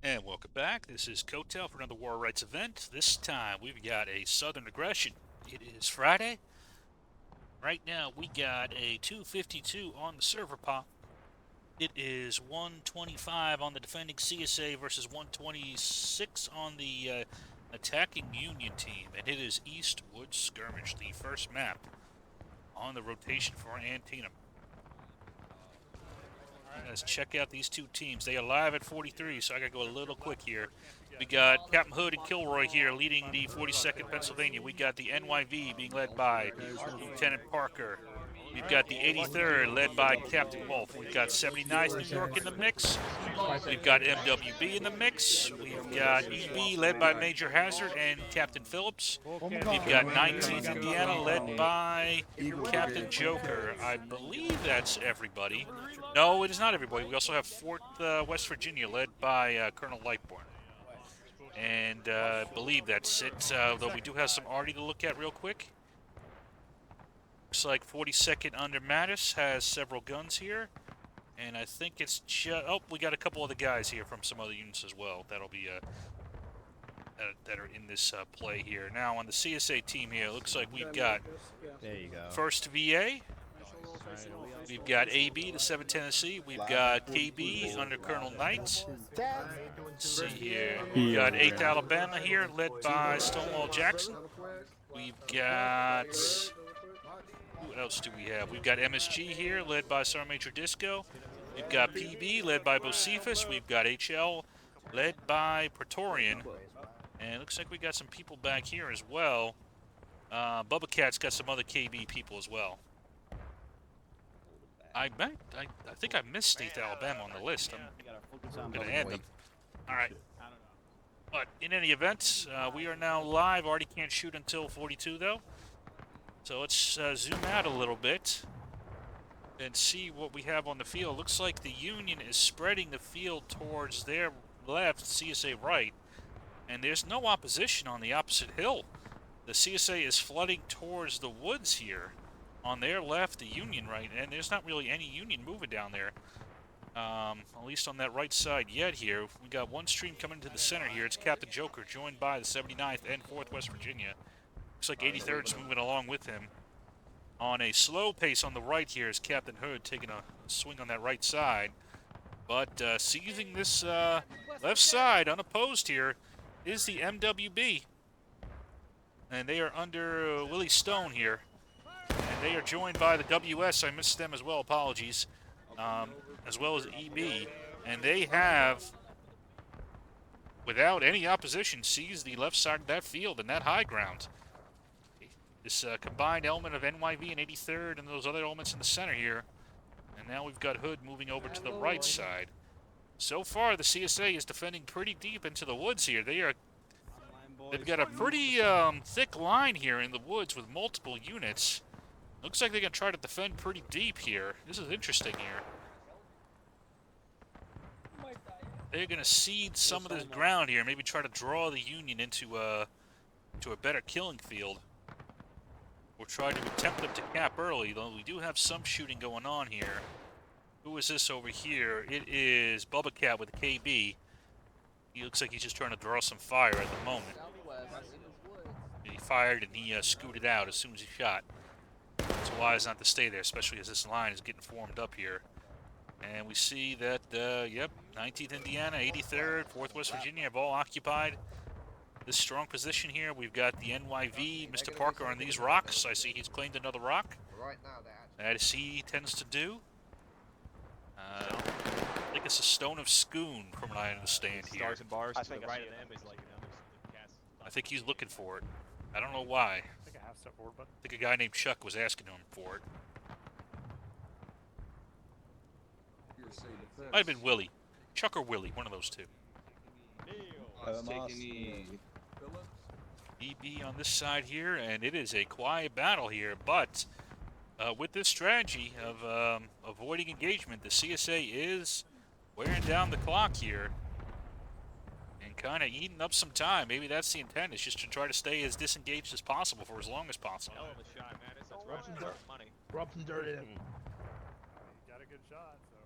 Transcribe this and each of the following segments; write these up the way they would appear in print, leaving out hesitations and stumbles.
And welcome back. This is Kotel for another War Rights event. This time we've got a Southern Aggression. It is Friday. Right now we got a 252 on the server pop. It is 125 on the defending CSA versus 126 on the attacking Union team. And it is Eastwood Skirmish, the first map on the rotation for Antietam. Let's check out these two teams. They are live at 43, so I gotta go a little quick here. We got Captain Hood and Kilroy here leading the 42nd Pennsylvania. We got the NYV being led by Lieutenant Parker. We've got the 83rd led by Captain Wolf. We've got 79th New York in the mix. We've got MWB in the mix. We've got EB led by Major Hazard and Captain Phillips. We've got 19th Indiana led by Captain Joker. I believe that's everybody. No, it is not everybody. We also have 4th West Virginia led by Colonel Lightborn. And I believe that's it, though we do have some arty to look at real quick. Looks like 42nd under Mattis has several guns here. And I think it's just... Oh, we got a couple other guys here from some other units as well. That'll be... that are in this play here. Now, on the CSA team here, looks like we've got... There you go. 1st VA. We've got AB, the 7th Tennessee. We've got KB under Colonel Knight. Let's see here. We've got 8th Alabama here, led by Stonewall Jackson. We've got... Who else do we have? We've got MSG here, led by Sergeant Major Disco. We've got PB, led by Bocephus. We've got HL, led by Praetorian. And it looks like we got some people back here as well. Bubba Cat's got some other KB people as well. I think I missed 8th Alabama on the list. I'm going to add them. All right. But in any event, we are now live. Already can't shoot until 42, though. So let's zoom out a little bit and see what we have on the field. Looks like the Union is spreading the field towards their left, CSA right, and there's no opposition on the opposite hill. The CSA is flooding towards the woods here. On their left, the Union right, and there's not really any Union moving down there, at least on that right side yet here. We got one stream coming into the center here. It's Captain Joker, joined by the 79th and 4th West Virginia. Looks like 83rd's moving along with him. On a slow pace on the right here is Captain Hood taking a swing on that right side. But seizing this left side unopposed here is the MWB. And they are under Willie Stone here. And they are joined by the WS. I missed them as well, apologies. As well as EB. And they have, without any opposition, seized the left side of that field and that high ground. This combined element of NYV and 83rd and those other elements in the center here. And now we've got Hood moving over to the right side. So far, the CSA is defending pretty deep into the woods here. They've got a pretty thick line here in the woods with multiple units. Looks like they're going to try to defend pretty deep here. This is interesting here. They're going to cede some of this ground here, maybe try to draw the Union into a better killing field. We'll try to attempt them to cap early, though we do have some shooting going on here. Who is this over here? It is Bubba Cat with a KB. He looks like he's just trying to draw some fire at the moment. He fired and he scooted out as soon as he shot. It's wise not to stay there, especially as this line is getting formed up here. And we see that, yep, 19th Indiana, 83rd, 4th West Virginia have all occupied this strong position here. We've got the NYV, Mr. Parker, on these rocks. I see he's claimed another rock, as he tends to do. I think it's a Stone of Scoon, from what I understand here. Stars and bars to the right of them is like, I think he's looking for it. I don't know why. I think a half step forward, but I think a guy named Chuck was asking him for it. Might have been Willie. Chuck or Willie, one of those two. EB on this side here, and it is a quiet battle here, but with this strategy of avoiding engagement, the CSA is wearing down the clock here and kind of eating up some time. Maybe that's the intent, is just to try to stay as disengaged as possible for as long as possible. hell of a shot, man. That's right. Money. Rub some dirt in. he got a good shot. So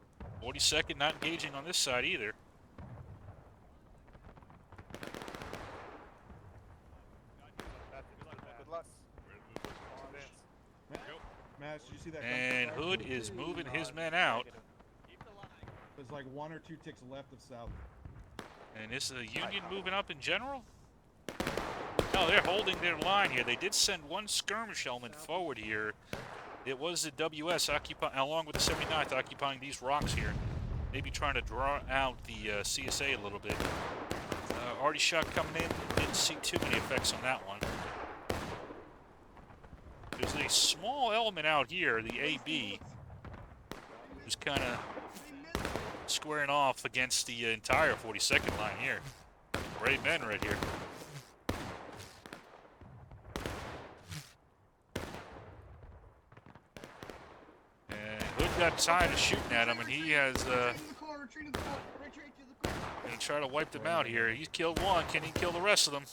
42nd not engaging on this side either. Matt, did you see that? And Hood is moving his men out. There's like 1 or 2 ticks left of south. And is the Union moving up in general? No, they're holding their line here. They did send one skirmish element forward here. It was the WS along with the 79th occupying these rocks here. Maybe trying to draw out the CSA a little bit. Artie shot coming in. Didn't see too many effects on that one. There's a small element out here, the AB, who's kind of squaring off against the entire 42nd line here. Brave men right here. And Hood got tired of shooting at him, and he has gonna try to wipe them out here. He's killed one. Can he kill the rest of them?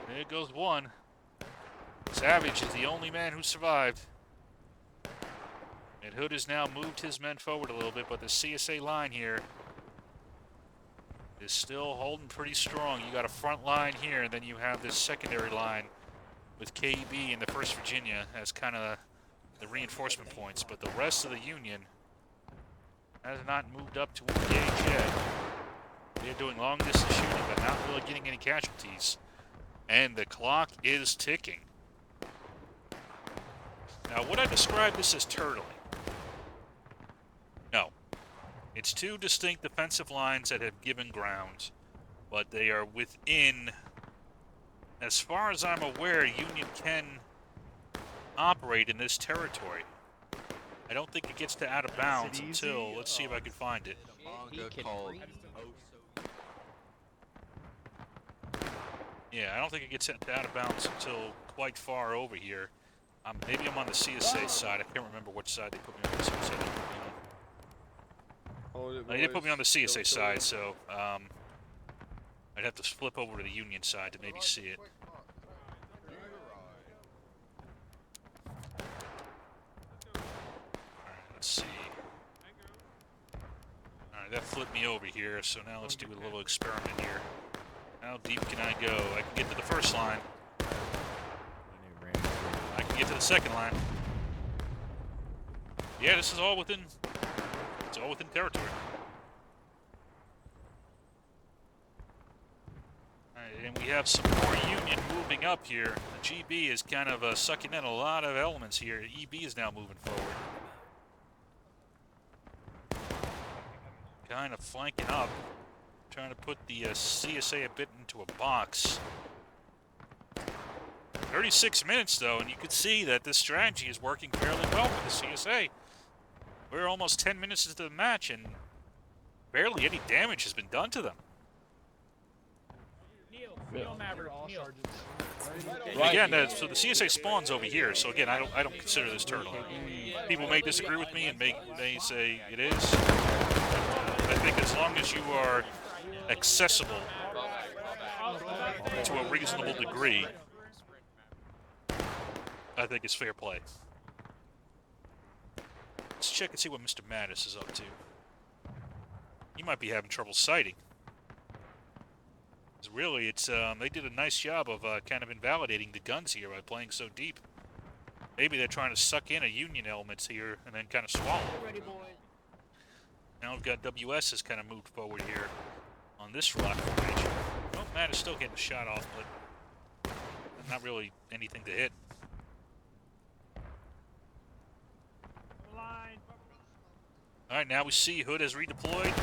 There goes one. Savage is the only man who survived. And Hood has now moved his men forward a little bit, but the CSA line here is still holding pretty strong. You got a front line here, and then you have this secondary line with KB and the 1st Virginia as kind of the reinforcement points. But the rest of the Union has not moved up to engage yet. They're doing long distance shooting, but not really getting any casualties. And the clock is ticking. Now, would I describe this as turtling? No. It's 2 distinct defensive lines that have given ground, but they are within, as far as I'm aware, Union can operate in this territory. I don't think it gets to out of bounds until, let's see if I can find it. Yeah, I don't think it gets out of bounds until quite far over here. Maybe I'm on the CSA side. I can't remember which side they put me on the CSA. They did put me on the CSA side, so I'd have to flip over to the Union side to maybe see it. Alright, let's see. Alright, that flipped me over here, so now let's do a little experiment here. How deep can I go? I can get to the 1st line. I can get to the 2nd line. Yeah, this is all within... It's all within territory. Alright, and we have some more Union moving up here. The GB is kind of sucking in a lot of elements here. EB is now moving forward. Kind of flanking up. Trying to put the CSA a bit into a box. 36 minutes, though, and you can see that this strategy is working fairly well for the CSA. We're almost 10 minutes into the match, and barely any damage has been done to them. Again, so the CSA spawns over here, so again, I don't consider this turtling. People may disagree with me and may say it is. I think as long as you are accessible to a reasonable degree, I think it's fair play. Let's check and see what Mr. Mattis is up to. He might be having trouble sighting. Really, it's they did a nice job of kind of invalidating the guns here by playing so deep. Maybe they're trying to suck in a Union elements here and then kind of swallow. Now we've got WS has kind of moved forward here on this rock formation. Well, Matt is still getting a shot off, but not really anything to hit. Alright, now we see Hood has redeployed,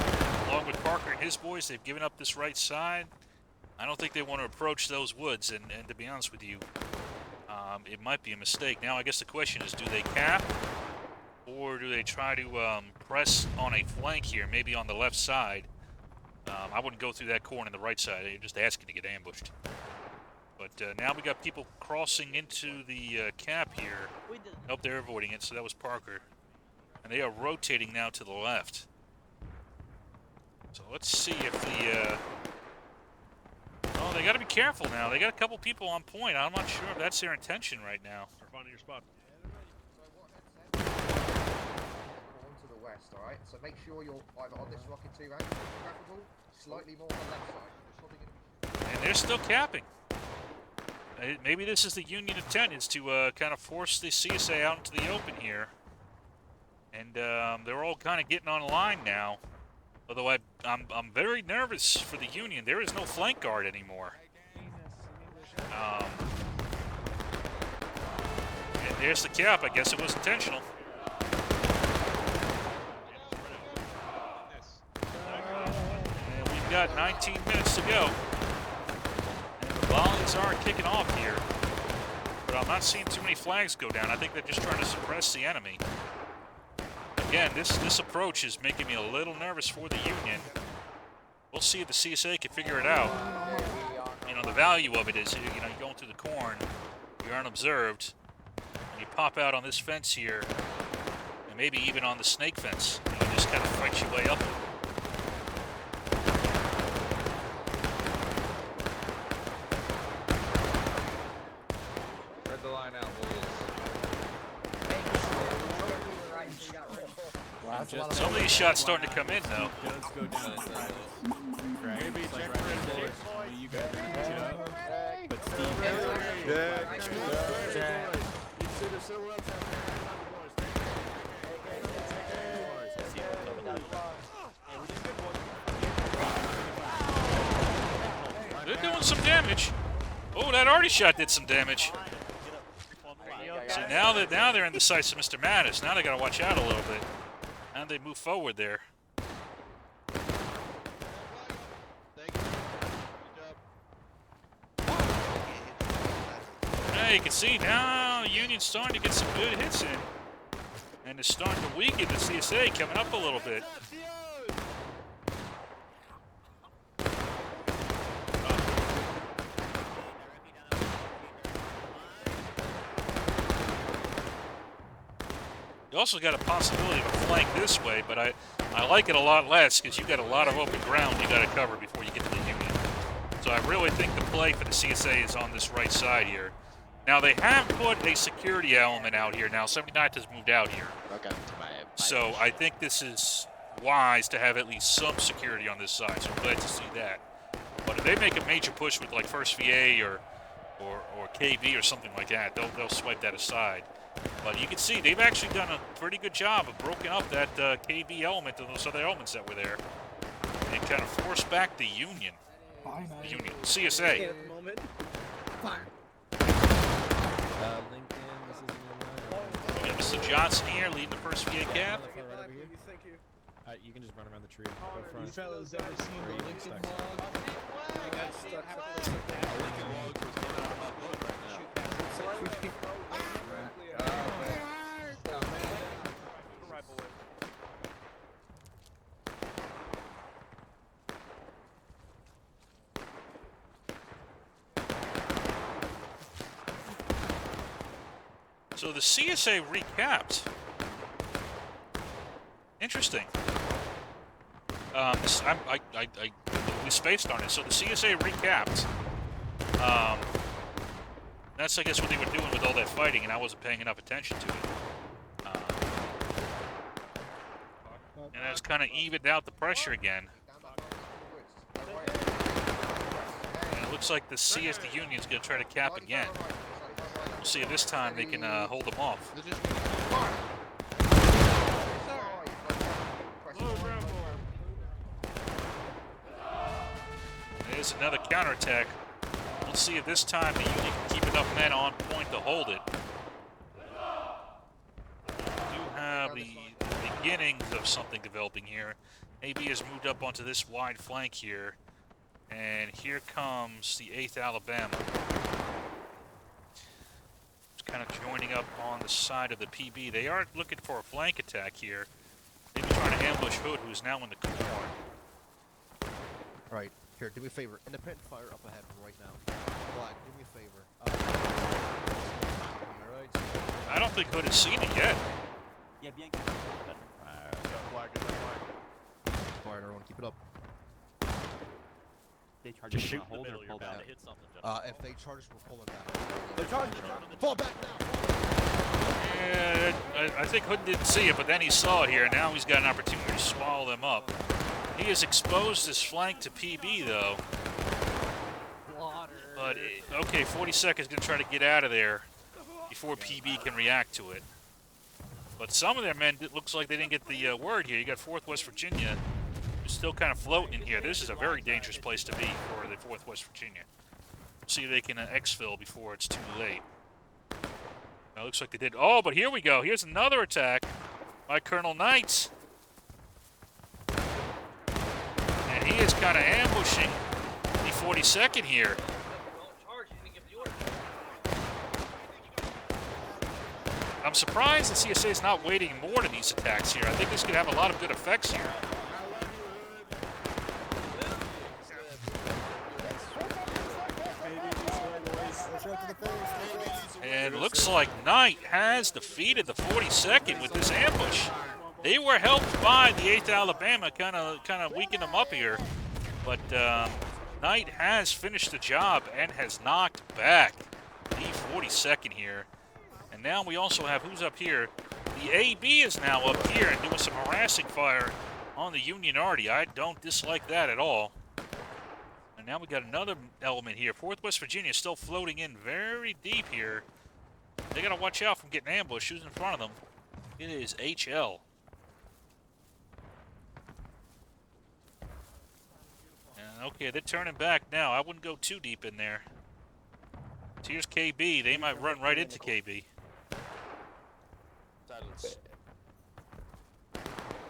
along with Parker and his boys. They've given up this right side. I don't think they want to approach those woods, and to be honest with you, it might be a mistake. Now, I guess the question is, do they cap, or do they try to press on a flank here, maybe on the left side? I wouldn't go through that corner on the right side. You're just asking to get ambushed. But now we got people crossing into the cap here. Nope, they're avoiding it, so that was Parker. And they are rotating now to the left. So let's see if the... Oh, they got to be careful now. They got a couple people on point. I'm not sure if that's their intention right now. Start finding your spot. west, alright? So make sure you're either on this rocket 2 range, preferable, slightly more on the left side. It's probably gonna be... And they're still capping. Maybe this is the Union intent, is to kind of force the CSA out into the open here. And they're all kind of getting on line now. Although I'm very nervous for the Union. There is no flank guard anymore. And there's the cap. I guess it was intentional. And we've got 19 minutes to go. And the volleys are kicking off here. But I'm not seeing too many flags go down. I think they're just trying to suppress the enemy. Again, this approach is making me a little nervous for the Union. We'll see if the CSA can figure it out. You know, the value of it is, you know, you're going through the corn, you're unobserved, and you pop out on this fence here, and maybe even on the snake fence. You can just kind of fight your way up. Spread the line out, boys. Some of these shots starting to come in, though. They're doing some damage. Oh, that arty shot did some damage. So now they're in the sights of Mr. Mattis. Now they got to watch out a little bit. And they move forward there. Yeah, you can see now Union's starting to get some good hits in. And it's starting to weaken the CSA coming up a little bit. You also got a possibility of a flank this way, but I like it a lot less because you got a lot of open ground you got to cover before you get to the Union. So I really think the play for the CSA is on this right side here. Now they have put a security element out here now. 79th has moved out here. Okay. So I think this is wise to have at least some security on this side. So I'm glad to see that. But if they make a major push with like First VA or KV or something like that, they'll swipe that aside. But you can see they've actually done a pretty good job of broken up that KV element and those other elements that were there, and kind of forced back the Union. The Union, CSA. We got Mr. Johnson here leading the first VA Cav. You can just run around the tree. Go front. You fellas ever seen the Lincoln vlog? So the CSA recapped. Interesting. We spaced on it. So the CSA recapped. That's, I guess, what they were doing with all that fighting, and I wasn't paying enough attention to it. And that's kind of evened out the pressure again. And it looks like the Union's going to try to cap again. We'll see if this time they can hold them off. There's another counterattack. We'll see if this time the Union can keep enough men on point to hold it. We do have the beginnings of something developing here. AB has moved up onto this wide flank here. And here comes the 8th Alabama. It's kind of joining up on the side of the PB. They are looking for a flank attack here. Maybe trying to ambush Hood, who's now in the corner. Right, here, do me a favor. Independent fire up ahead right now. Black, do me a favor. Alright. I don't think Hood has seen it yet. Fire, everyone, keep it up. Just shoot the middle, you're bound to hit something. If they charge us, we're pulling back. They're charging! Fall back now! Yeah, I think Hood didn't see it, but then he saw it here. Now he's got an opportunity to swallow them up. He has exposed his flank to PB, though. But, okay, 42nd is going to try to get out of there before PB can react to it. But some of their men, it looks like they didn't get the word here. You got 4th West Virginia, who's still kind of floating in here. This is a very dangerous place to be for the 4th West Virginia. See if they can exfil before it's too late. Now, it looks like they did. Oh, but here we go. Here's another attack by Colonel Knight. And he is kind of ambushing the 42nd here. I'm surprised the CSA is not waiting more to these attacks here. I think this could have a lot of good effects here. And looks like Knight has defeated the 42nd with this ambush. They were helped by the 8th Alabama, kind of weakened them up here. But Knight has finished the job and has knocked back the 42nd here. And now we also have, who's up here? The AB is now up here and doing some harassing fire on the Union Arty. I don't dislike that at all. And now we got another element here. 4th West Virginia is still floating in very deep here. They got to watch out from getting ambushed. Who's in front of them? It is HL. And okay, they're turning back now. I wouldn't go too deep in there. So here's KB. They might run right into KB.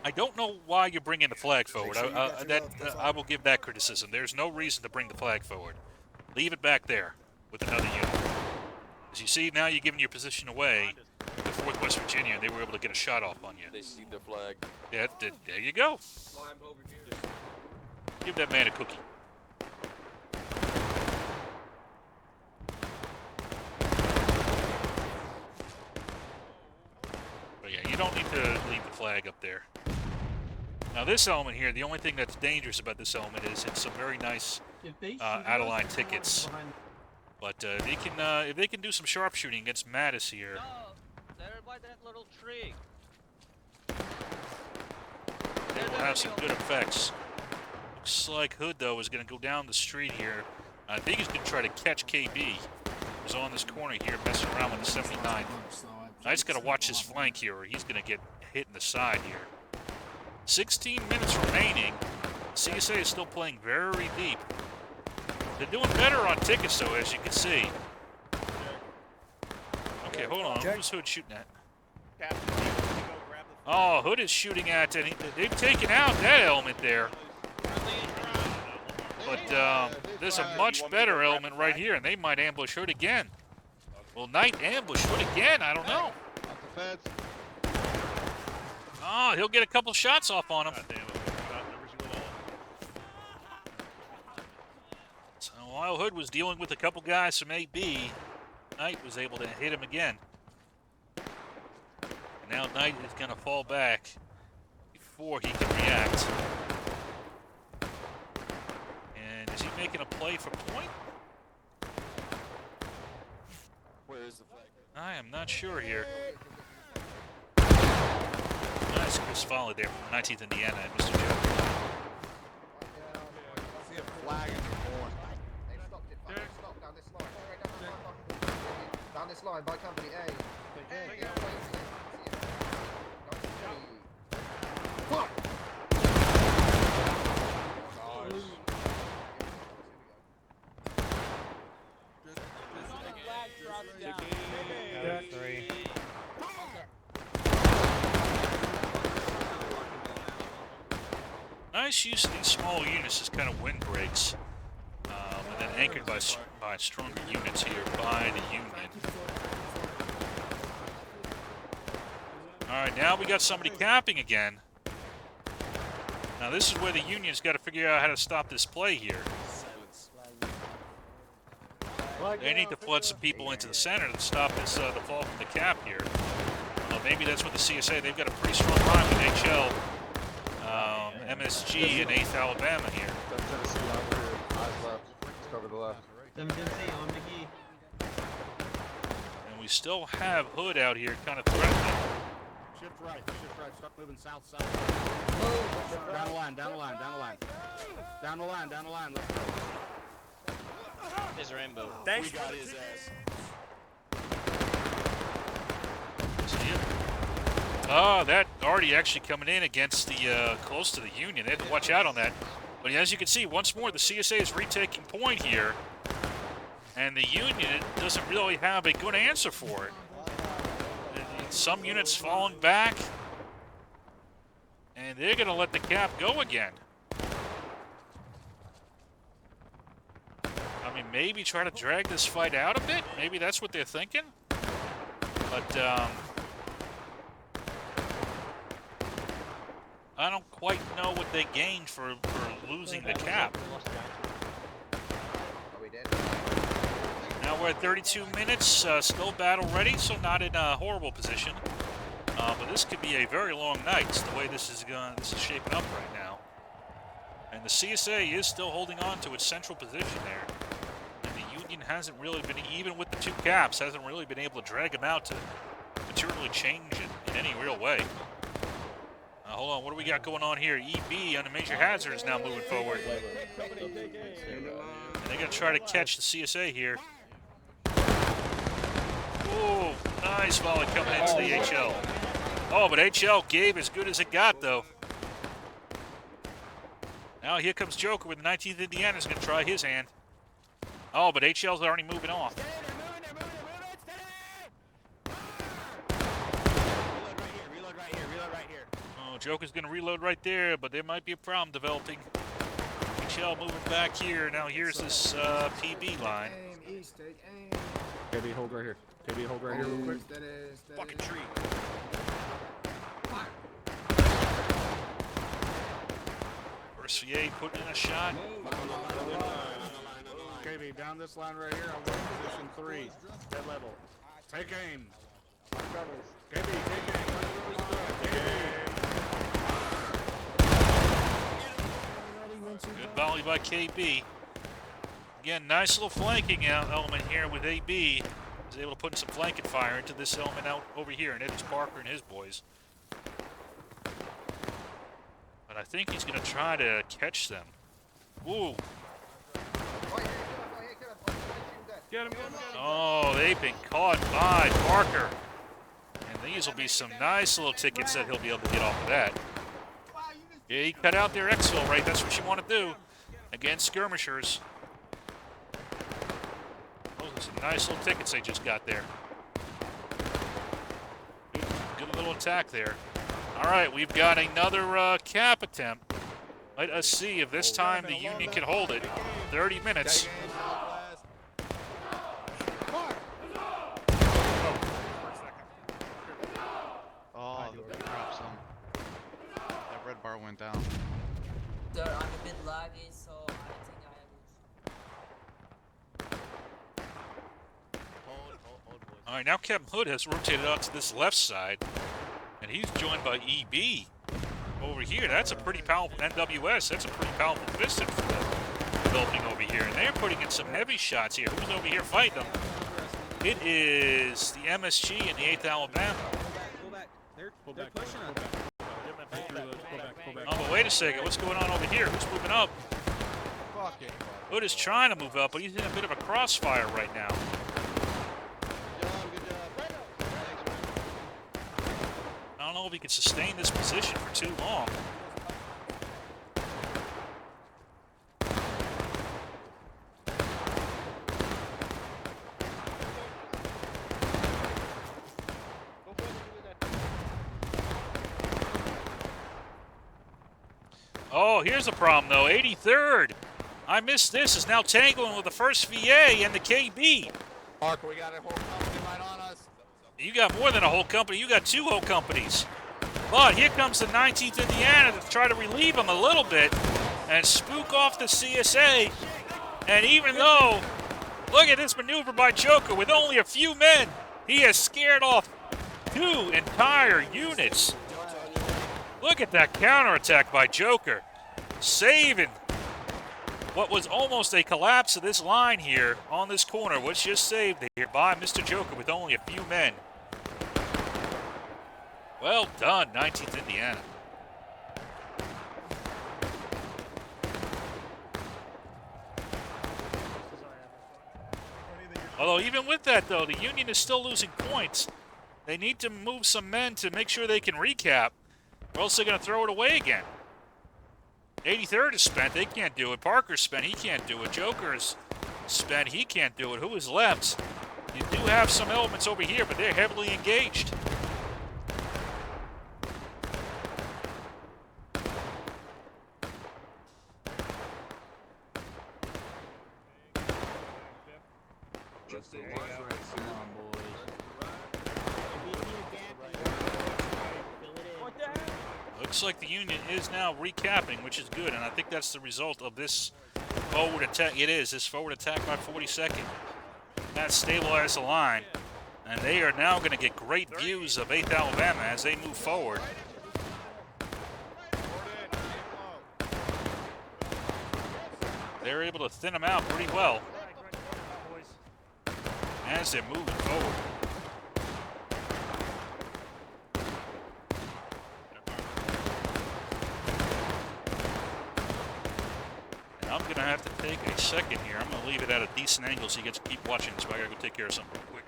I don't know why you're bringing the flag forward. I will give that criticism. There's no reason to bring the flag forward. Leave it back there with another unit. As you see, now you're giving your position away to 4th West Virginia, and they were able to get a shot off on you. They see the flag. Yeah, there you go. Give that man a cookie. But yeah, you don't need to leave the flag up there. Now this element here, the only thing that's dangerous about this element is it's some very nice out-of-line tickets. But if they can do some sharpshooting against Mattis here. No, they're by that little tree. They will have some good effects. Looks like Hood, though, is going to go down the street here. I think he's going to try to catch KB, who's on this corner here, messing around with the 79. Knight's got to watch his flank here, or he's going to get hit in the side here. 16 minutes remaining. CSA is still playing very deep. They're doing better on tickets, though, as you can see. Okay, hold on. Who's Hood shooting at? Oh, Hood is shooting at, and they've taken out that element there. But there's a much better element right here, and they might ambush Hood again. Will Knight ambush Hood again? I don't know. Oh, he'll get a couple shots off on him. So while Hood was dealing with a couple guys from AB, Knight was able to hit him again. And now Knight is going to fall back before he can react. And is he making a play for point? Where is the flag? I am not sure here. Nice Chris Foley there from 19th Indiana and Mr. Joe. See a flag in the corner. They've stopped it. They've stopped down this line. Straight down this line by company A. Get away from it. Fuck! Nice use of these small units as kind of windbreaks, and then anchored by stronger units here by the Union. All right, now we got somebody capping again. Now this is where the Union's got to figure out how to stop this play here. They need to flood some people into the center to stop this the fall from the cap here. Maybe that's what the CSA. They've got a pretty strong line with HL. MSG and 8th Alabama here. Tennessee over here. Eyes left. Let's cover the left. And we still have Hood out here kind of threatening. Shift right. Start moving south side. Down the line. Down the line. Let's go. His rainbow. Thanks. We got his ass. Oh, that already actually coming in against the close to the Union. They had to watch out on that. But as you can see, once more, the CSA is retaking point here. And the Union doesn't really have a good answer for it. Some units falling back. And they're going to let the Cav go again. I mean, maybe try to drag this fight out a bit. Maybe that's what they're thinking. But, I don't quite know what they gained for losing the Cav. Now we're at 32 minutes, still battle ready, so not in a horrible position. But this could be a very long night, the way this is shaping up right now. And the CSA is still holding on to its central position there. And the Union hasn't really been, even with the two Cavs, hasn't really been able to drag them out to materially change it in any real way. Hold on, what do we got going on here? EB on the major hazard is now moving forward. And they're going to try to catch the CSA here. Ooh, nice volley coming into the HL. Oh, but HL gave as good as it got, though. Now here comes Joker with the 19th Indiana's going to try his hand. Oh, but HL's already moving off. Joker's going to reload right there, but there might be a problem developing. HL moving back here. Now here's this PB line. KB, hold right here. KB, hold right here real quick. Fucking tree. First VA putting in a shot. KB, down this line right here. I'm running position 3. Dead level. Take aim. KB, take aim. Take aim. Good volley by KB. Again, nice little flanking element here with AB. He's able to put some flanking fire into this element out over here, and it's Parker and his boys. But I think he's going to try to catch them. Ooh. Get him. Oh, they've been caught by Parker. And these will be some nice little tickets that he'll be able to get off of that. Yeah, he cut out their exfil rate. That's what you want to do against skirmishers. Those are some nice little tickets they just got there. Good little attack there. All right, we've got another cap attempt. Let us see if this time the Union can hold it. 30 minutes. Oh, the crap, son. That red bar went down. I'm a bit laggy, so I think I All right, now Captain Hood has rotated out to this left side, and he's joined by EB over here. That's a pretty powerful NWS. That's a pretty powerful piston for the developing over here, and they're putting in some heavy shots here. Who's over here fighting them? It is the MSG and the 8th Alabama. They're pushing us. Oh, but wait a second. What's going on over here? Who's moving up? Hood is trying to move up, but he's in a bit of a crossfire right now. I don't know if he can sustain this position for too long. Oh, here's the problem, though. 83rd. I missed this. Is now tangling with the first VA and the KB. Parker, we got a whole company right on us. You got more than a whole company. You got 2 whole companies. But here comes the 19th Indiana to try to relieve them a little bit and spook off the CSA. And even though, look at this maneuver by Joker with only a few men, he has scared off 2 entire units. Look at that counterattack by Joker, saving what was almost a collapse of this line here on this corner. Was just saved here by Mr. Joker with only a few men. Well done, 19th Indiana. Although even with that, though, the Union is still losing points. They need to move some men to make sure they can recap, or else they're going to throw it away again. 83rd is spent. They can't do it. Parker's spent. He can't do it. Joker's spent. He can't do it. Who is left? You do have some elements over here, but they're heavily engaged. Looks like the Union is now recapping, which is good, and I think that's the result of this forward attack. It is, this forward attack by 42nd. That stabilized the line, and they are now going to get great views of 8th Alabama as they move forward. They're able to thin them out pretty well as they're moving forward. And I'm going to have to take a second here. I'm going to leave it at a decent angle so you get to keep watching this, but I got to go take care of something real quick.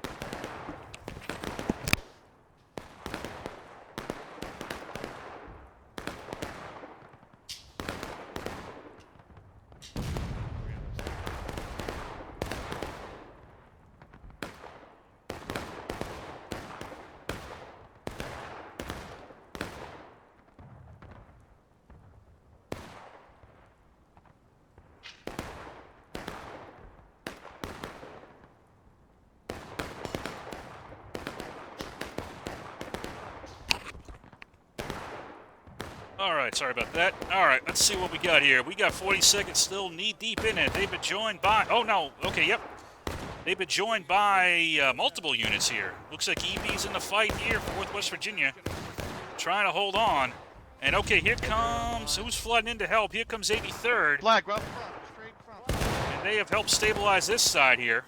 Alright, sorry about that. Alright, let's see what we got here. We got 42nd still knee-deep in it. They've been joined by... Oh, no. Okay, yep. They've been joined by multiple units here. Looks like EB's in the fight here for Northwest Virginia. Trying to hold on. And, okay, here comes... Who's flooding in to help? Here comes 83rd. Flag, right front, straight front. And they have helped stabilize this side here.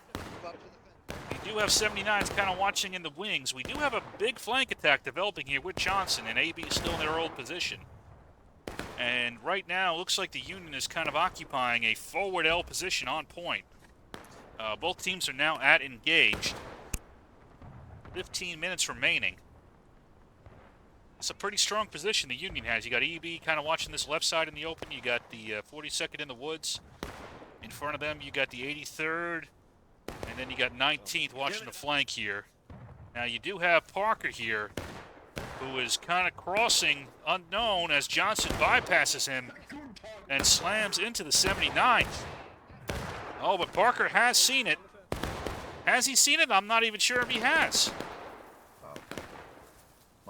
We do have 79s kind of watching in the wings. We do have a big flank attack developing here with Johnson, and AB is still in their old position. And right now, it looks like the Union is kind of occupying a forward L position on point. Both teams are now at engaged. 15 minutes remaining. It's a pretty strong position the Union has. You got EB kind of watching this left side in the open. You got the 42nd in the woods. In front of them, you got the 83rd. And then you got 19th watching the flank here. Now, you do have Parker here, who is kind of crossing unknown as Johnson bypasses him and slams into the 79th. Oh, but Parker has seen it. Has he seen it? I'm not even sure if he has.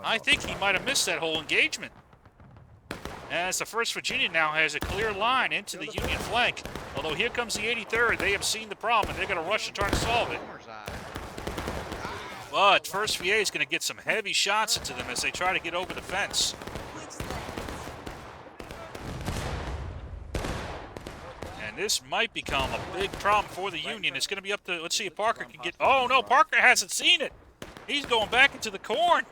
I think he might have missed that whole engagement. As the 1st Virginia now has a clear line into the Union flank. Although here comes the 83rd. They have seen the problem, and they're going to rush and try to solve it. But 1st VA is going to get some heavy shots into them as they try to get over the fence. And this might become a big problem for the Union. It's going to be up to, let's see if Parker can get, oh no, Parker hasn't seen it. He's going back into the corn.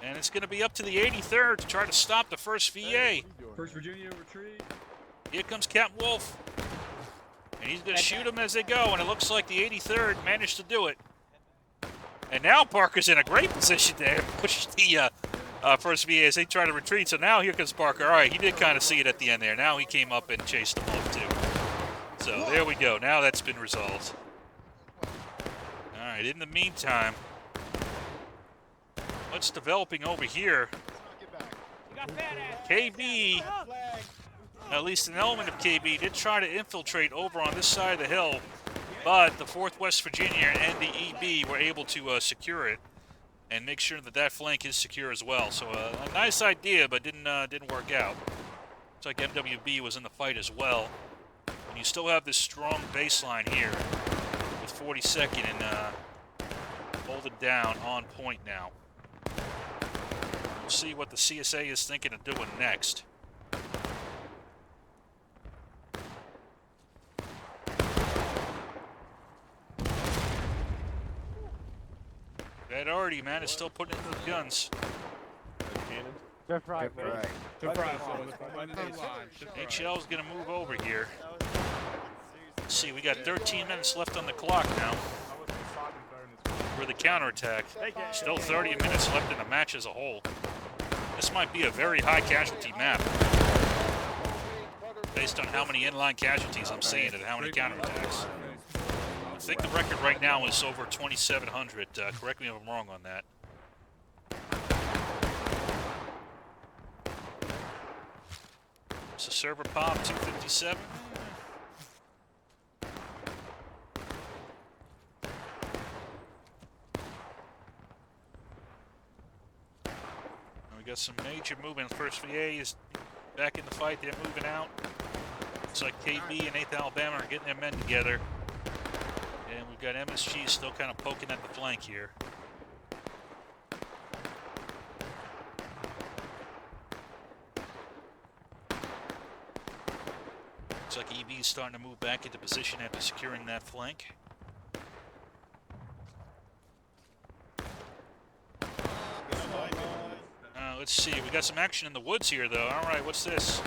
And it's going to be up to the 83rd to try to stop the 1st VA. 1st Virginia retreat. Here comes Captain Wolf. And he's going to shoot them as they go, and it looks like the 83rd managed to do it. And now Parker's in a great position to push the 1st VA as they try to retreat. So now here comes Parker. All right, he did kind of see it at the end there. Now he came up and chased them off, too. So there we go. Now that's been resolved. All right, in the meantime, what's developing over here? KB... At least an element of KB did try to infiltrate over on this side of the hill, but the 4th West Virginia and the EB were able to secure it and make sure that that flank is secure as well. So a nice idea, but didn't work out. Looks like MWB was in the fight as well. And you still have this strong baseline here with 42nd and holding down on point now. We'll see what the CSA is thinking of doing next. Priority, man, is still putting in the guns. Just right, man. Right. Shift right, fellas. Right in the line. Shift right. HL's gonna move over here. Let's see, we got 13 minutes left on the clock now for the counterattack. Still 30 minutes left in the match as a whole. This might be a very high casualty map based on how many inline casualties I'm seeing and how many counterattacks. I think the record right now is over 2,700. Correct me if I'm wrong on that. So server pop 257. We got some major movement. First VA is back in the fight. They're moving out. Looks like KB and 8th Alabama are getting their men together. And we've got MSG still kind of poking at the flank here. Looks like EB is starting to move back into position after securing that flank. Let's see, we got some action in the woods here, though. All right, what's this?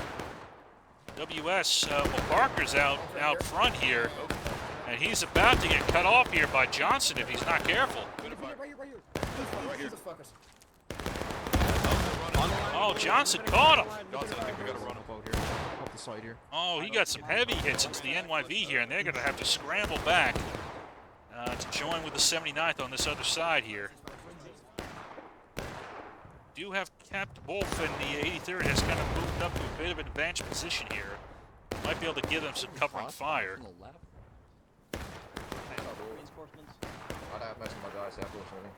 WS, well, Parker's out front here, and he's about to get cut off here by Johnson if he's not careful. Oh, Johnson caught him. Johnson, I think we got to run up out here. Up the side here. Oh, he got some heavy hits into the NYV here, and they're going to have to scramble back to join with the 79th on this other side here. Do have Captain Wolf, and the 83rd has kind of moved up to a bit of an advanced position here. Might be able to give them some covering fire. I don't have most of my guys here, unfortunately.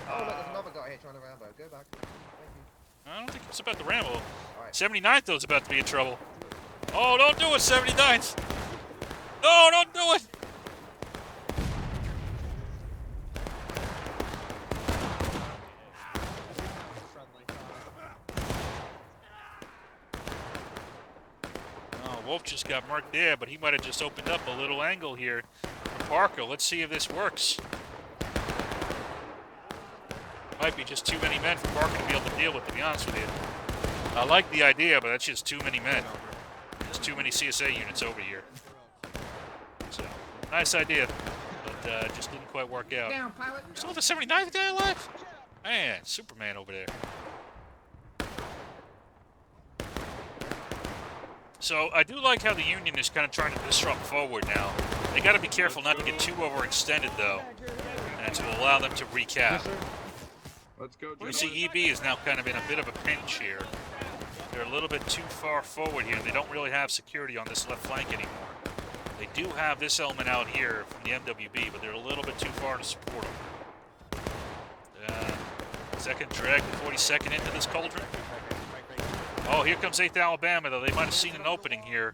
Oh, look, there's another guy here trying to Rambo. Go back. Thank you. I don't think it's about the Rambo. Alright. 79th, though, is about to be in trouble. Oh, don't do it, 79th! No, don't do it! Wolf just got marked there, but he might have just opened up a little angle here for Parker. Let's see if this works. Might be just too many men for Parker to be able to deal with, to be honest with you. I like the idea, but that's just too many men. There's too many CSA units over here. So, nice idea, but just didn't quite work out. Still the 79th guy alive? Man, Superman over there. So I do like how the Union is kind of trying to disrupt forward now. They got to be careful not to get too overextended, though, and to allow them to recap. Let's go, We see EB is now kind of in a bit of a pinch here. They're a little bit too far forward here. They don't really have security on this left flank anymore. They do have this element out here from the MWB, but they're a little bit too far to support them. Second drag the 42nd into this cauldron. Oh, here comes 8th Alabama, though. They might have seen an opening here.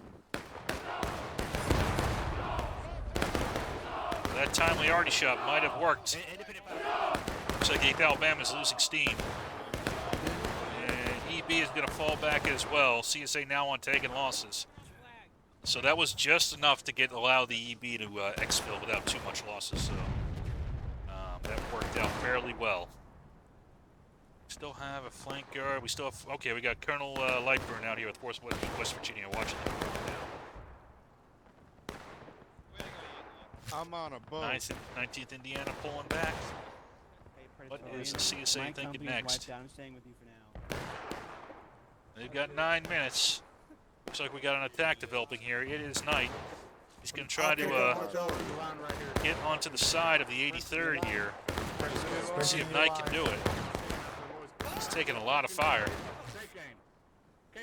That timely arty shot might have worked. Looks like 8th Alabama is losing steam. And EB is going to fall back as well. CSA now on taking losses. So that was just enough to allow the EB to exfil without too much losses. So that worked out fairly well. Still have a flank guard. We still have, okay, we got Colonel Lightburn out here with West Virginia watching them. I'm on a boat. 19th Indiana pulling back. What is the CSA thinking next? They've got 9 minutes. Looks like we got an attack developing here. It is night. He's going to try to get onto the side of the 83rd here. See if Knight can do it. He's taking a lot of fire. He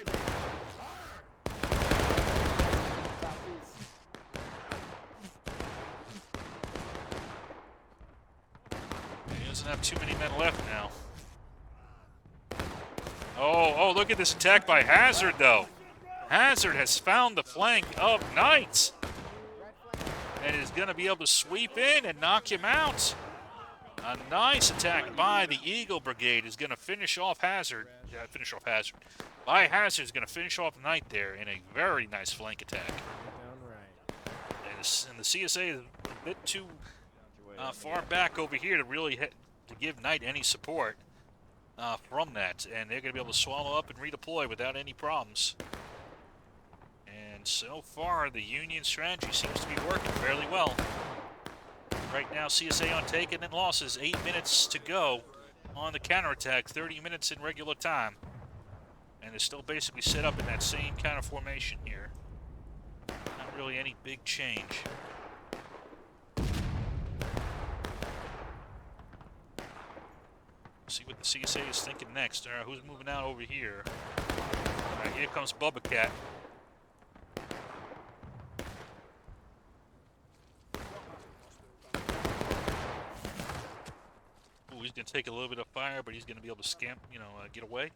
doesn't have too many men left now. Oh, look at this attack by Hazard, though. Hazard has found the flank of Knight. And is going to be able to sweep in and knock him out. A nice attack by the Eagle Brigade is going to finish off Hazard. Yeah, By Hazard is going to finish off Knight there in a very nice flank attack. And the CSA is a bit too far back over here to really to give Knight any support from that, and they're going to be able to swallow up and redeploy without any problems. And so far, the Union strategy seems to be working fairly well. Right now, CSA on taken and losses. 8 minutes to go on the counterattack. 30 minutes in regular time. And they're still basically set up in that same kind of formation here. Not really any big change. See what the CSA is thinking next. Who's moving out over here? All right, here comes Bubba Cat. Ooh, he's going to take a little bit of fire, but he's going to be able to get away.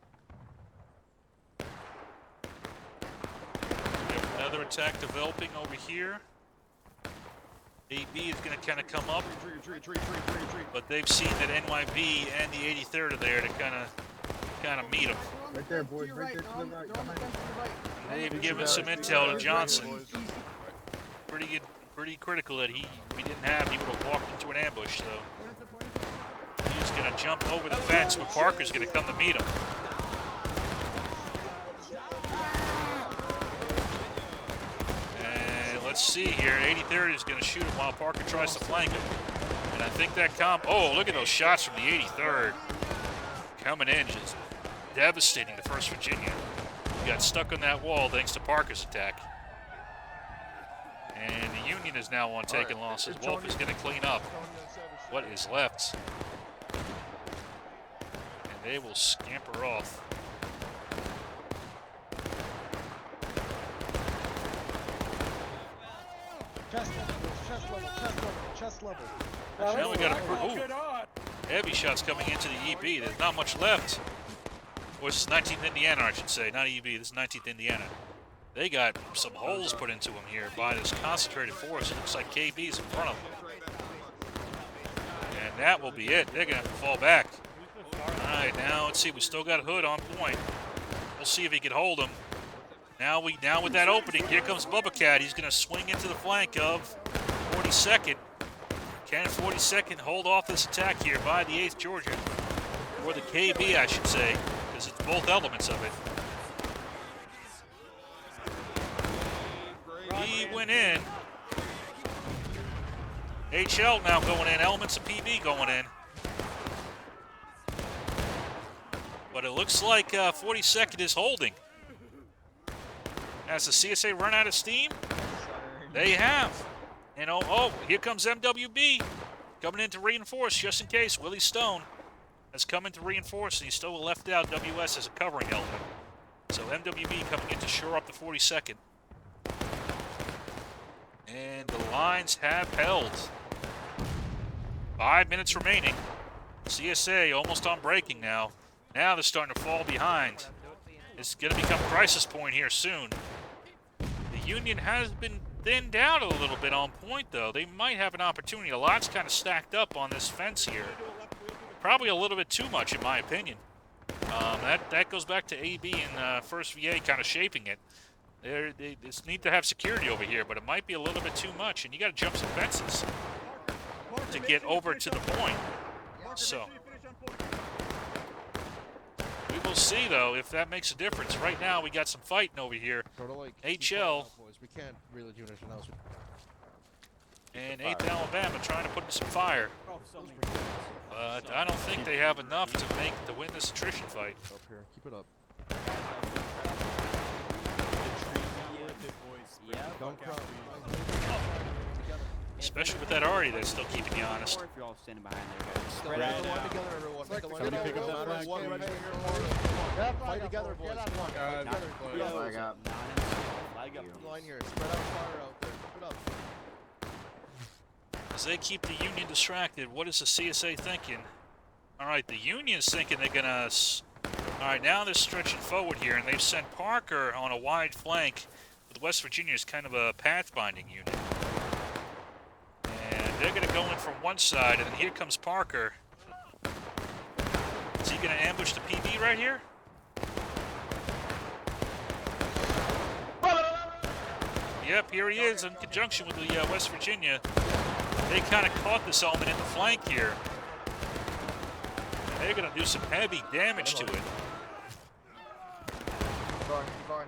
We have another attack developing over here. AB is going to kind of come up, but they've seen that NYB and the 83rd are there to kind of meet them. Right there, boys. Right there to the right. They've given some intel to Johnson. Pretty good, pretty critical that he would have walked into an ambush. So he's going to jump over the fence, but Parker's going to come to meet him. Let's see here. 83rd is going to shoot him while Parker tries to flank him. And I think that oh, look at those shots from the 83rd. Coming in, just devastating the 1st Virginia. He got stuck on that wall thanks to Parker's attack. And the Union is now on taking losses. Wolf is going to clean up what is left. And they will scamper off. Chest level. Now we got a heavy shots coming into the EB. There's not much left. Or this is 19th Indiana, I should say, not EB. This is 19th Indiana. They got some holes put into them here by this concentrated force. It looks like KB's in front of them. And that will be it. They're going to have to fall back. All right, now let's see. We still got Hood on point. We'll see if he can hold him. Now with that opening, here comes Bubba Cat. He's going to swing into the flank of 42nd. Can 42nd hold off this attack here by the 8th Georgia? Or the KB, I should say, because it's both elements of it. He went in. HL now going in. Elements of PB going in. But it looks like 42nd is holding. Has the CSA run out of steam? They have. And oh, here comes MWB coming in to reinforce just in case. Willie Stone has come in to reinforce, and he's still left out WS as a covering element. So MWB coming in to shore up the 42nd. And the lines have held. 5 minutes remaining. CSA almost on breaking now. Now they're starting to fall behind. It's going to become crisis point here soon. The Union has been thinned out a little bit on point, though. They might have an opportunity. A lot's kind of stacked up on this fence here. Probably a little bit too much, in my opinion. That goes back to AB and 1st VA kind of shaping it. They just need to have security over here, but it might be a little bit too much, and you got to jump some fences to get over to the point. So we will see, though, if that makes a difference. Right now, we got some fighting over here. HL We can't really do anything else. and 8th Alabama trying to put in some fire. But I don't think they have enough to win this attrition fight. Up here, keep it up. Don't cry. Especially with that Ari that's still keeping you honest. If you're all standing behind there, guys. Spread out. One together, everyone. Make a line. Somebody pick up that flag. One right here. Yep, Fight together, boys. Come on. Fight together. Keep it up. Flag up. Flag up. Line here. Spread out fire out there. Keep it up. As they keep the Union distracted, what is the CSA thinking? All right, the Union's thinking they're gonna. All right, now they're stretching forward here, and they've sent Parker on a wide flank. With West Virginia is kind of a pathfinding unit, and they're gonna go in from one side, and then here comes Parker. Is he gonna ambush the PB right here? Yep, here he is in conjunction with the West Virginia. They kind of caught this element in the flank here. They're going to do some heavy damage to it. Fine.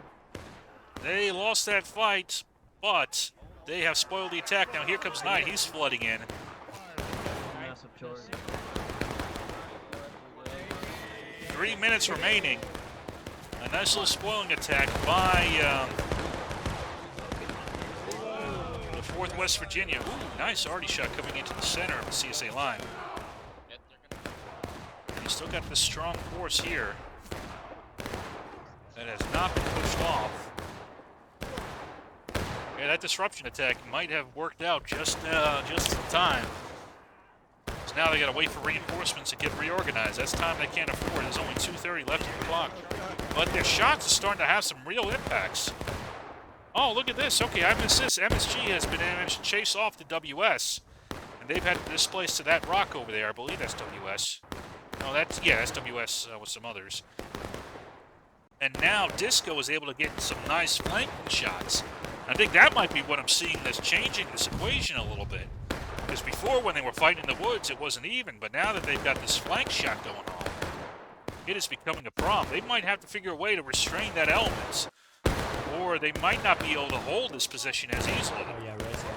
They lost that fight, but they have spoiled the attack. Now here comes Knight. He's flooding in. 3 minutes remaining. A nice little spoiling attack by the 4th West Virginia. Ooh, nice arty shot coming into the center of the CSA line. And you still got this strong force here that has not been pushed off. Yeah, that disruption attack might have worked out just in time. So now they got to wait for reinforcements to get reorganized. That's time they can't afford. There's only 2:30 left in the clock. But their shots are starting to have some real impacts. Oh, look at this. Okay, I missed this. MSG has been managed to chase off the WS. And they've had to displace to that rock over there. I believe that's WS. No, that's WS with some others. And now Disco is able to get some nice flanking shots. I think that might be what I'm seeing that's changing this equation a little bit. Because before, when they were fighting in the woods, it wasn't even. But now that they've got this flank shot going on, it is becoming a problem. They might have to figure a way to restrain that element. Or they might not be able to hold this position as easily. Oh yeah, right side.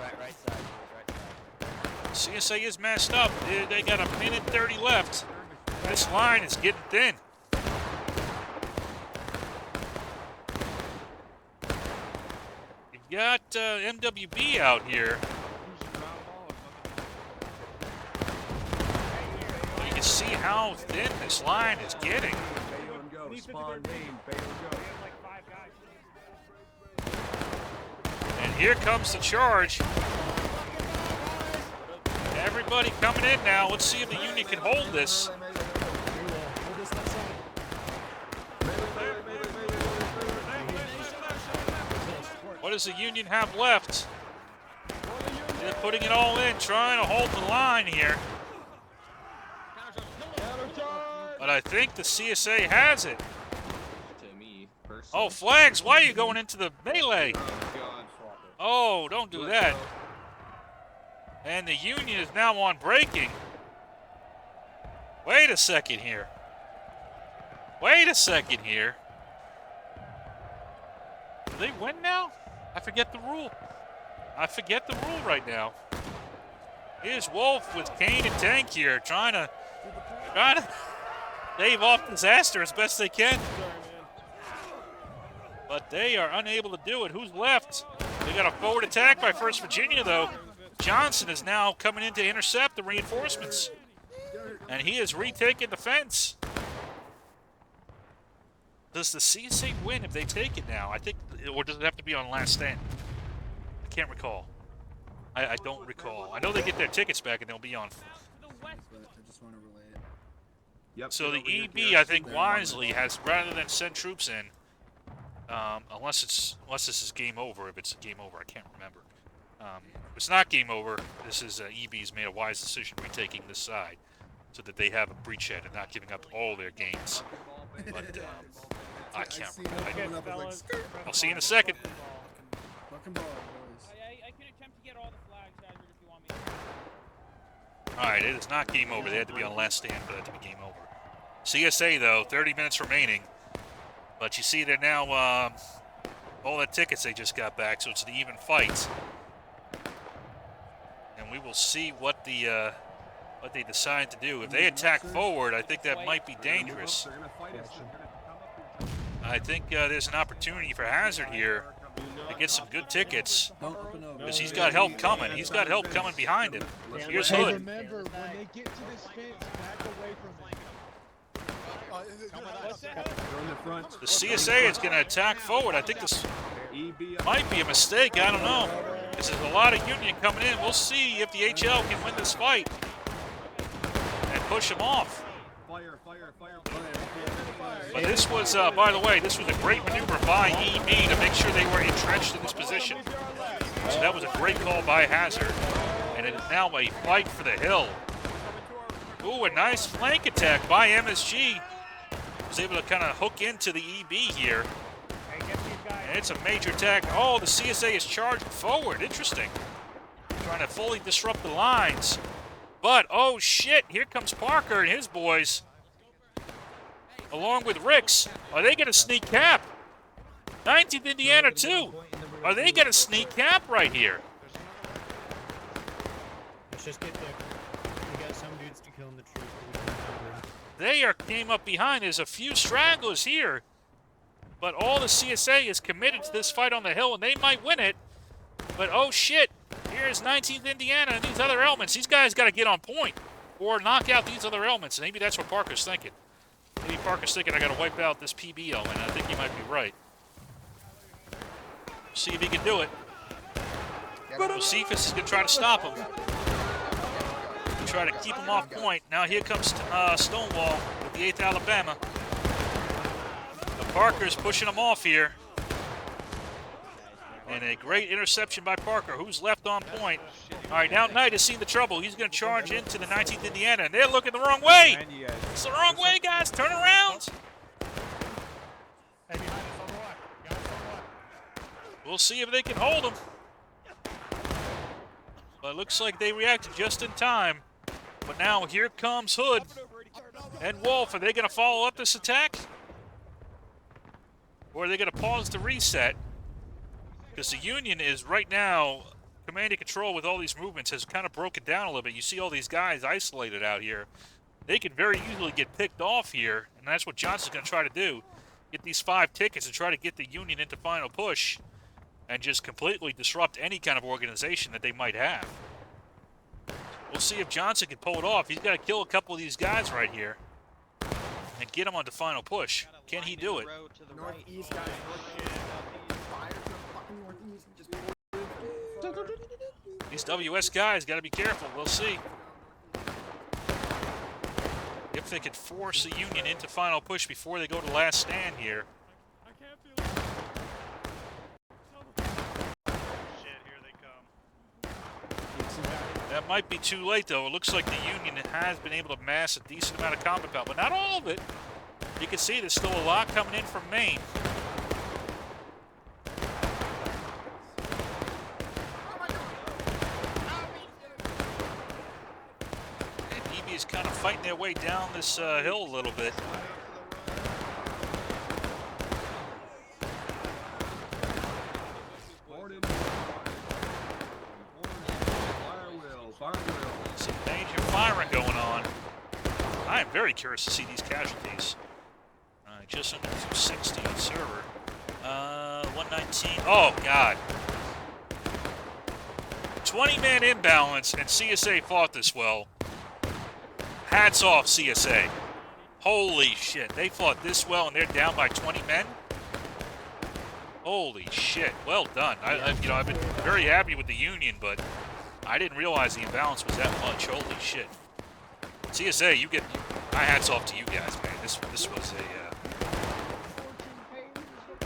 Right side. Right side. CSA is messed up. They got a minute 30 left. This line is getting thin. You got MWB out here. You can see how thin this line is getting. And here comes the charge. Everybody coming in now. Let's see if the Union can hold this. What does the Union have left? They're putting it all in, trying to hold the line here. But I think the CSA has it. Oh, flags! Why are you going into the melee? Oh, don't do that. And the Union is now on breaking. Wait a second here. Wait a second here. Do they win now? I forget the rule. I forget the rule right now. Here's Wolf with Kane and Tank here, trying to stave off disaster as best they can. But they are unable to do it. Who's left? They got a forward attack by 1st Virginia, though. Johnson is now coming in to intercept the reinforcements. And he is retaking the fence. Does the CSA win if they take it now? I think, or does it have to be on last stand? I can't recall. I don't recall. I know they get their tickets back and they'll be on. So the EB, I think, wisely has, rather than send troops in, unless this is game over. If it's game over, I can't remember. If it's not game over, this is EB's made a wise decision retaking this side, so that they have a breachhead and not giving up all their gains. But I can't remember. I'll see you in a second. I can attempt to get all the flags, Hazard, if you want me to. All right, it is not game over. They had to be on last stand for that to be game over. CSA, though, 30 minutes remaining. But you see they're now all the tickets they just got back, so it's an even fight. And we will see what they decide to do. If they attack forward, I think that might be dangerous. I think there's an opportunity for Hazard here to get some good tickets, because he's got help coming. He's got help coming behind him. Here's Hood. Remember, when they get to this fence, back away from The CSA is going to attack forward. I think this might be a mistake. I don't know. This is a lot of Union coming in. We'll see if the HL can win this fight and push them off. But this was, by the way, this was a great maneuver by EB to make sure they were entrenched in this position. So that was a great call by Hazard. And it is now a fight for the hill. Ooh, a nice flank attack by MSG. Was able to kind of hook into the EB here. And it's a major attack. Oh, the CSA is charging forward. Interesting. Trying to fully disrupt the lines. But, oh shit, here comes Parker and his boys. Along with Ricks. Are they going to sneak cap? 19th Indiana, too. Are they going to sneak cap right here? Let's just get there. We got some dudes to kill in the truth. They came up behind. There's a few stragglers here. But all the CSA is committed to this fight on the hill, and they might win it. But, oh shit, here's 19th Indiana and these other elements. These guys got to get on point or knock out these other elements. Maybe that's what Parker's thinking. Maybe Parker's thinking, I got to wipe out this PB element. I think he might be right. See if he can do it. We'll see if he's going to try to stop him. Try to keep him off point. Now here comes Stonewall with the 8th Alabama. But Parker's pushing him off here. And a great interception by Parker, who's left on point. All right, now Knight has seen the trouble. He's going to charge into the 19th Indiana, and they're looking the wrong way. It's the wrong way, guys. Turn around. We'll see if they can hold him. But it looks like they reacted just in time. But now here comes Hood and Wolf. Are they going to follow up this attack? Or are they going to pause the reset? Because the Union is right now command and control with all these movements has kind of broken down a little bit. You see all these guys isolated out here. They can very easily get picked off here, and that's what Johnson's going to try to do. Get these 5 tickets and try to get the Union into final push and just completely disrupt any kind of organization that they might have. We'll see if Johnson can pull it off. He's got to kill a couple of these guys right here and get them on the final push. Can he do it? Northeast, guys. Fire to the fucking northeast. Just These WS guys got to be careful. We'll see if they can force the Union into final push before they go to last stand here. That might be too late, though. It looks like the Union has been able to amass a decent amount of combat power, but not all of it. You can see there's still a lot coming in from Maine. And EB is kind of fighting their way down this hill a little bit. Some major firing going on. I am very curious to see these casualties. Just under 260 on server. 119. Oh, God. 20-man imbalance, and CSA fought this well. Hats off, CSA. Holy shit. They fought this well, and they're down by 20 men? Holy shit. Well done. I've been very happy with the Union, but I didn't realize the imbalance was that much. Holy shit. CSA, you get my hats off to you guys, man. This was a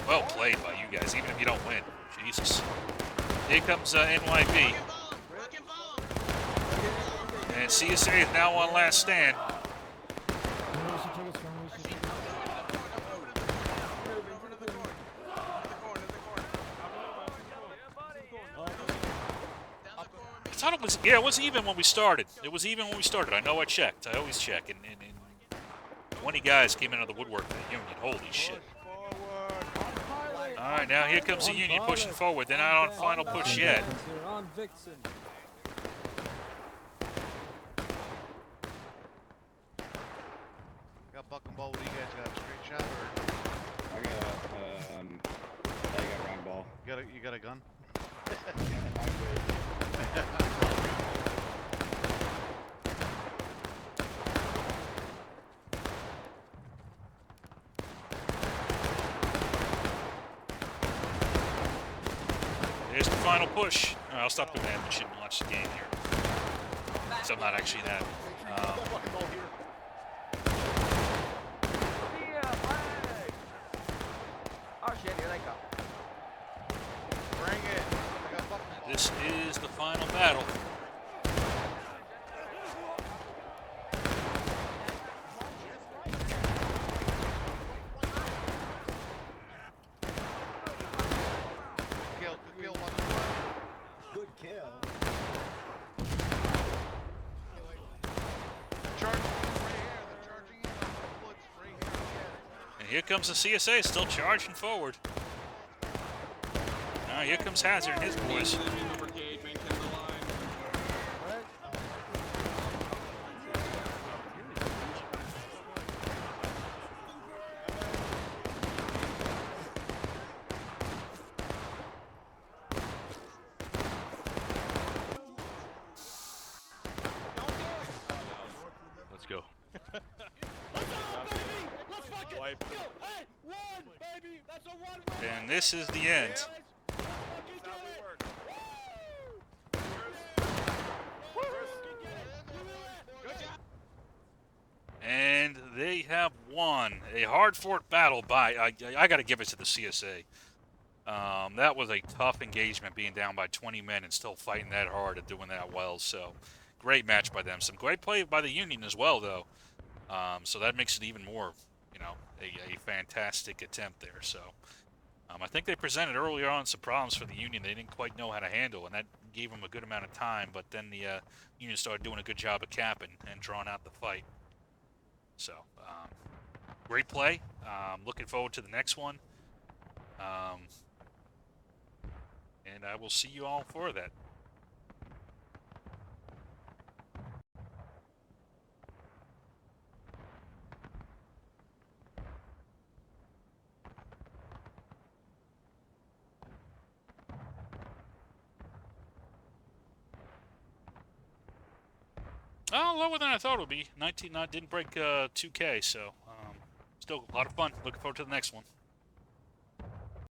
well played by you guys, even if you don't win. Jesus. Here comes NYB. And CSA is now on last stand. I thought it was, yeah, it was even when we started. It was even when we started. I know I checked. I always check. And 20 guys came into the woodwork for the Union. Holy shit. All right, now here comes the Union pushing forward. They're not on final push yet. Got buck and ball. What do you guys got? Straight shot or? I got round ball. You got a gun? There's the final push. All right, I'll stop doing that shit and watch the game here. So I'm not actually that. Oh shit, here they come. Bring it. This is the final battle. Here comes the CSA, still charging forward. Now here comes Hazard and his boys. Let's go. And this is the end. And they have won a hard-fought battle by, I got to give it to the CSA. That was a tough engagement, being down by 20 men and still fighting that hard and doing that well. So, great match by them. Some great play by the Union as well, though. So that makes it even more, you know, a fantastic attempt there. So, I think they presented earlier on some problems for the Union they didn't quite know how to handle, and that gave them a good amount of time. But then the Union started doing a good job of capping and drawing out the fight. So, great play. Looking forward to the next one. And I will see you all for that. Oh, lower than I thought it would be. 19 didn't break 2K, so still a lot of fun. Looking forward to the next one.